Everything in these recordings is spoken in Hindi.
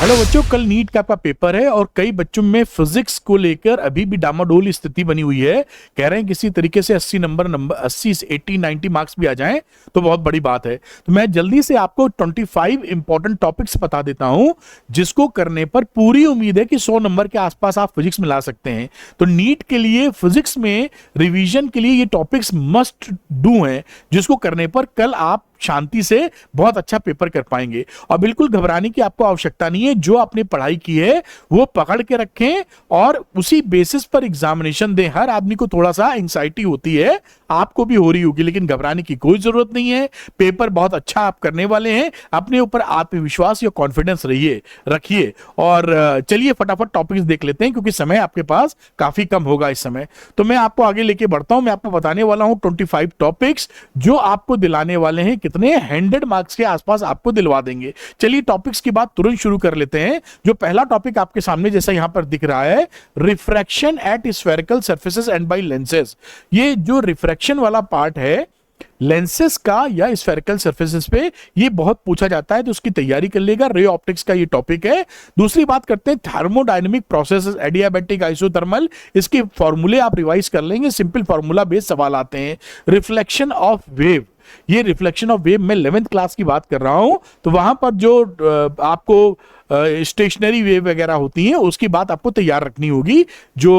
हेलो बच्चों, कल नीट का आपका पेपर है और कई बच्चों में फिजिक्स को लेकर अभी भी डामाडोल स्थिति बनी हुई है। कह रहे हैं किसी तरीके से 80 80 90 मार्क्स भी आ जाएं तो बहुत बड़ी बात है। तो मैं जल्दी से आपको 25 इंपॉर्टेंट टॉपिक्स बता देता हूं जिसको करने पर पूरी उम्मीद है कि 100 नंबर के आसपास आप फिजिक्स में ला सकते हैं। तो नीट के लिए फिजिक्स में रिवीजन के लिए ये टॉपिक्स मस्ट डू हैं, जिसको करने पर कल आप शांति से बहुत अच्छा पेपर कर पाएंगे। और बिल्कुल घबराने की आपको आवश्यकता नहीं है। जो आपने पढ़ाई की है वो पकड़ के रखें और उसी बेसिस पर एग्जामिनेशन दें। हर आदमी को थोड़ा सा एंजाइटी होती है, आपको भी हो रही होगी, लेकिन घबराने की कोई जरूरत नहीं है। पेपर बहुत अच्छा आप करने वाले हैं। अपने ऊपर आत्मविश्वास या कॉन्फिडेंस रखिए। और चलिए फटाफट टॉपिक्स देख लेते हैं क्योंकि समय आपके पास काफी कम होगा इस समय। तो मैं आपको आगे लेके बढ़ता हूं। मैं आपको बताने वाला हूं 25 टॉपिक्स जो आपको दिलाने वाले हैं कितने 100 मार्क्स के आसपास आपको दिलवा देंगे। चलिए टॉपिक्स की बात तुरंत शुरू कर लेते हैं। जो पहला टॉपिक आपके सामने जैसा यहां पर दिख रहा है, refraction at spherical surfaces and by lenses. ये जो रिफ्रैक्शन वाला पार्ट है लेंसेस का या स्फेरिकल सरफेसेस पे, ये बहुत पूछा जाता है, तो उसकी तैयारी कर लेगा। रे ऑप्टिक्स का ये टॉपिक है। दूसरी बात करते हैं थर्मोडायनेमिक प्रोसेसेस, एडियाबैटिक, आइसोथर्मल। इसके फॉर्मूले आप रिवाइज कर लेंगे, सिंपल फॉर्मूला बेस्ड सवाल आते हैं। रिफ्लेक्शन ऑफ वेव, ये रिफ्लेक्शन ऑफ वेव मैं 11th क्लास की बात कर रहा हूं, तो वहां पर जो आपको स्टेशनरी वेव वगैरह होती हैं उसकी बात आपको तैयार रखनी होगी, जो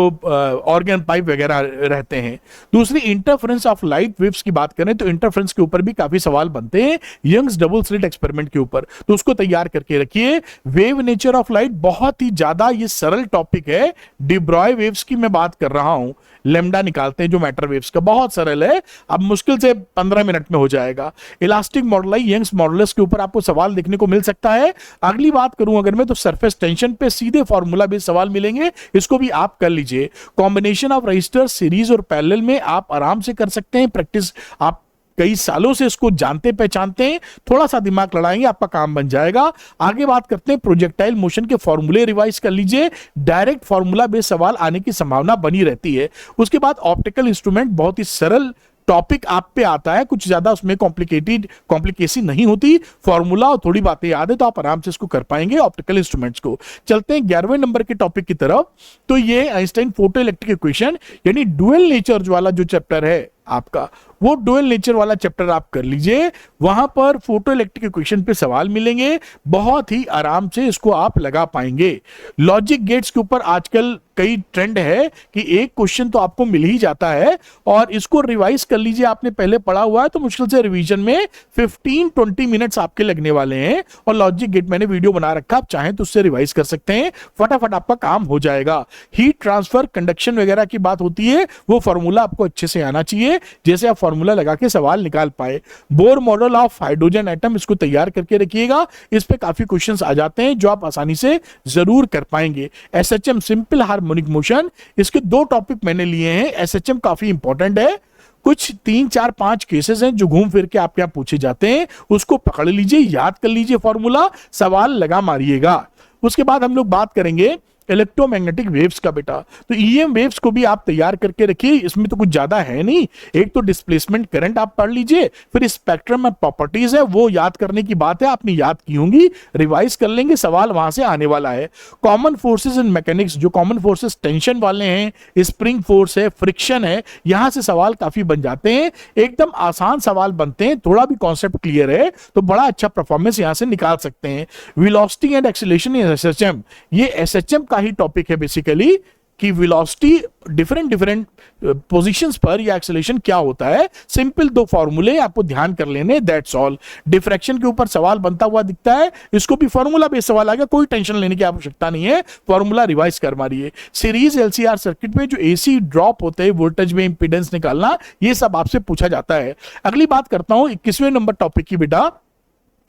ऑर्गन पाइप वगैरह रहते हैं। दूसरी इंटरफेरेंस ऑफ लाइट वेव्स की बात करें तो इंटरफेरेंस के ऊपर भी काफी सवाल बनते हैं, यंग्स डबल स्लिट एक्सपेरिमेंट के ऊपर, तो उसको तैयार करके रखिए। वेव नेचर ऑफ लाइट, बहुत ही ज्यादा ये सरल टॉपिक है। डिब्रॉय वेव्स की मैं बात कर रहा हूं, लेमडा निकालते हैं जो मैटर वेव्स का, बहुत सरल है, अब मुश्किल से 15 मिनट में हो जाएगा। इलास्टिक मॉडुलस, यंग्स मॉडुलस के ऊपर आपको सवाल देखने को मिल सकता है। अगली बात करूं अगर मैं, तो सरफेस टेंशन पे सीधे फॉर्मूला बेस्ड सवाल मिलेंगे, इसको भी आप कर लीजिए। कॉम्बिनेशन ऑफ रजिस्टर सीरीज और पैरेलल में आप आराम से कर सकते हैं। प्रैक्टिस आप कई सालों से इसको जानते पहचानते हैं, थोड़ा सा दिमाग लड़ाएंगे आपका काम बन जाएगा। आगे बात करते हैं प्रोजेक्टाइल मोशन के फॉर्मूले रिवाइज कर लीजिए। डायरेक्ट फॉर्मूला बेस्ड सवाल आने की संभावना बनी रहती है। उसके बाद ऑप्टिकल इंस्ट्रूमेंट, बहुत ही सरल टॉपिक आप पे आता है, कुछ ज्यादा उसमें कॉम्प्लिकेशन नहीं होती। फॉर्मूला और थोड़ी बातें याद है तो आप आराम से इसको कर पाएंगे ऑप्टिकल इंस्ट्रूमेंट्स को। चलते हैं 11वें नंबर के टॉपिक की तरफ। तो ये आइंस्टाइन फोटो इलेक्ट्रिक इक्वेशन यानी डुअल नेचर वाला जो चैप्टर है आपका, वो डुअल नेचर वाला चैप्टर आप कर लीजिए। वहां पर फोटो इलेक्ट्रिक इक्वेशन पे सवाल मिलेंगे, बहुत ही आराम से इसको आप लगा पाएंगे। लॉजिक गेट्स के ऊपर आजकल कई ट्रेंड है कि एक क्वेश्चन तो आपको मिल ही जाता है और इसको रिवाइज कर लीजिए। आपने पहले पढ़ा हुआ है तो मुश्किल से रिवीजन में 15-20 मिनट्स आपके लगने वाले हैं। और लॉजिक गेट मैंने वीडियो बना रखा, आप चाहें तो उससे रिवाइज कर सकते हैं, फटाफट आपका काम हो जाएगा। हीट ट्रांसफर, कंडक्शन वगैरह की बात होती है, वो फॉर्मूला आपको अच्छे से आना चाहिए, जैसे आप फॉर्मूला लगा के सवाल निकाल पाए। Bohr model of hydrogen atom, इसको तैयार करके रखिएगा। इस पे काफी क्वेश्चंस आ जाते हैं जो आप आसानी से जरूर कर पाएंगे। एसएचएम, सिंपल हार्मोनिक मोशन, इसके 2 टॉपिक मैंने लिए हैं। एसएचएम काफी इंपॉर्टेंट है, कुछ 3, 4, 5 केसेस हैं जो घूम फिर के आपके यहां पूछे जाते हैं, उसको पकड़ लीजिए, याद कर लीजिए, फॉर्मूला सवाल लगा मारिएगा। उसके बाद हम लोग बात करेंगे इलेक्ट्रोमैग्नेटिक वेव्स का बेटा। तो ईएम वेव्स को भी आप तैयार करके रखिए, इसमें तो कुछ ज्यादा है नहीं। एक तो डिस्प्लेसमेंट करंट आप पढ़ लीजिए, फिर स्पेक्ट्रम में प्रॉपर्टीज है वो याद करने की बात है, आपने याद की होंगी, रिवाइज कर लेंगे, सवाल वहां से आने वाला है। कॉमन फोर्सेस इन मैकेनिक्स, जो कॉमन फोर्सेस टेंशन वाले हैं, स्प्रिंग फोर्स है, फ्रिक्शन है, यहां से सवाल काफी बन जाते हैं। एकदम आसान सवाल बनते हैं, थोड़ा भी कॉन्सेप्ट क्लियर है तो बड़ा अच्छा परफॉर्मेंस यहां से निकाल सकते हैं। Velocity and acceleration in SHM, ये एसएचएम ही टॉपिक है बेसिकली कि वेलोसिटी डिफरेंट पोजीशंस पर या एक्सेलरेशन क्या होता है। सिंपल 2 फॉर्मूले आपको ध्यान कर लेने, दैट्स ऑल। डिफ्रैक्शन के ऊपर सवाल बनता हुआ दिखता है, इसको भी फॉर्मूला बेस्ड सवाल आ गया, कोई टेंशन लेने की आवश्यकता नहीं है, फॉर्मूला रिवाइज कर मारिए। सीरीज एलसीआर सर्किट में जो एसी ड्रॉप होते हैं, वोल्टेज में इंपीडेंस निकालना, ये सब आपसे पूछा जाता है। अगली बात करता हूं 21वें नंबर टॉपिक की बेटा,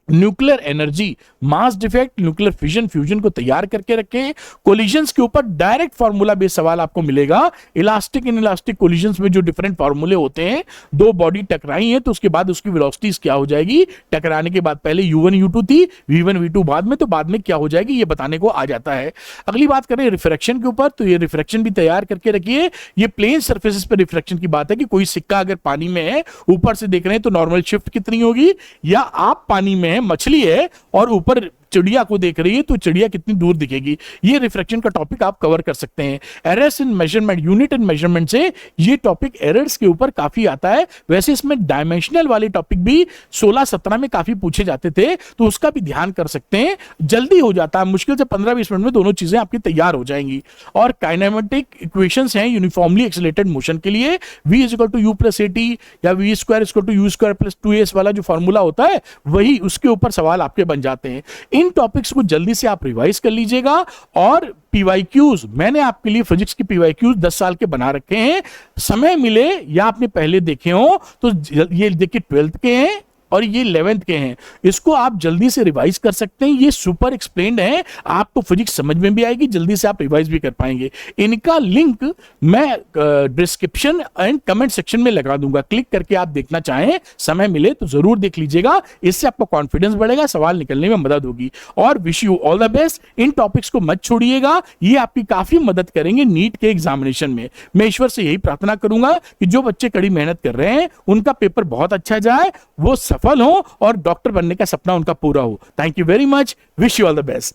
nuclear energy, mass defect, nuclear fission, fusion को तैयार करके रखें। कोलिजन्स के ऊपर डायरेक्ट फार्मूला बेस्ड सवाल आपको मिलेगा। इलास्टिक इन इलास्टिक कोलिजन्स में जो डिफरेंट फार्मूले होते हैं, 2 बॉडी टकराई है तो उसके बाद उसकी वेलोसिटीज क्या हो जाएगी, टकराने के बाद पहले u1 u2 थी, v1 v2 बाद में, तो बाद में क्या हो जाएगी ये बताने को आ जाता है। अगली बात करें रिफ्रैक्शन के ऊपर, तो ये रिफ्रैक्शन भी तैयार करके रखिए। ये प्लेन सर्फेसेस पर रिफ्रैक्शन की बात है कि कोई सिक्का अगर पानी में है, ऊपर से देख रहे हैं तो नॉर्मल शिफ्ट कितनी होगी, या आप पानी में है, मछली है और ऊपर चिड़िया को देख रही है तो चिड़िया कितनी दूर दिखेगी, ये रिफ्रैक्शन का टॉपिक आप कवर कर सकते हैं। Errors in measurement, unit and measurement से ये टॉपिक एरर्स के ऊपर काफी आता है। वैसे इसमें डायमेंशनल वाले टॉपिक भी 16-17 में काफी पूछे जाते थे, तो उसका भी ध्यान कर सकते हैं। जल्दी हो जाता है, मुश्किल से 15-20 मिनट में दोनों चीजें आपकी तैयार हो जाएंगी। और काइनेमेटिक इक्वेशंस हैं यूनिफॉर्मली एक्सेलरेटेड मोशन के लिए, v = u + at या v² = u² + 2as वाला जो फॉर्मूला होता है वही, उसके ऊपर सवाल आपके बन जाते हैं। इन टॉपिक्स को जल्दी से आप रिवाइज कर लीजिएगा। और PYQs, मैंने आपके लिए फिजिक्स की PYQs 10 साल के बना रखे हैं, समय मिले या आपने पहले देखे हो तो ये देखिए 12th के हैं और ये 11th के हैं, इसको आप जल्दी से रिवाइज कर सकते हैं। ये सुपर एक्सप्लेन्ड है, आपको फिजिक्स समझ में भी आएगी, जल्दी से आप रिवाइज भी कर पाएंगे। इनका लिंक मैं डिस्क्रिप्शन एंड कमेंट सेक्शन में लगा दूंगा, क्लिक करके आप देखना चाहें, समय मिले तो जरूर देख लीजिएगा। इससे आपका कॉन्फिडेंस बढ़ेगा, सवाल निकलने में मदद होगी। और wish you all the best. In topics को मत छोड़िएगा, ये आपकी काफी मदद करेंगे नीट के एग्जामिनेशन में। मैं ईश्वर से यही प्रार्थना करूंगा कि जो बच्चे कड़ी मेहनत कर रहे हैं उनका पेपर बहुत अच्छा जाए, वो सफल हो और डॉक्टर बनने का सपना उनका पूरा हो। Thank you very much, wish you all the best.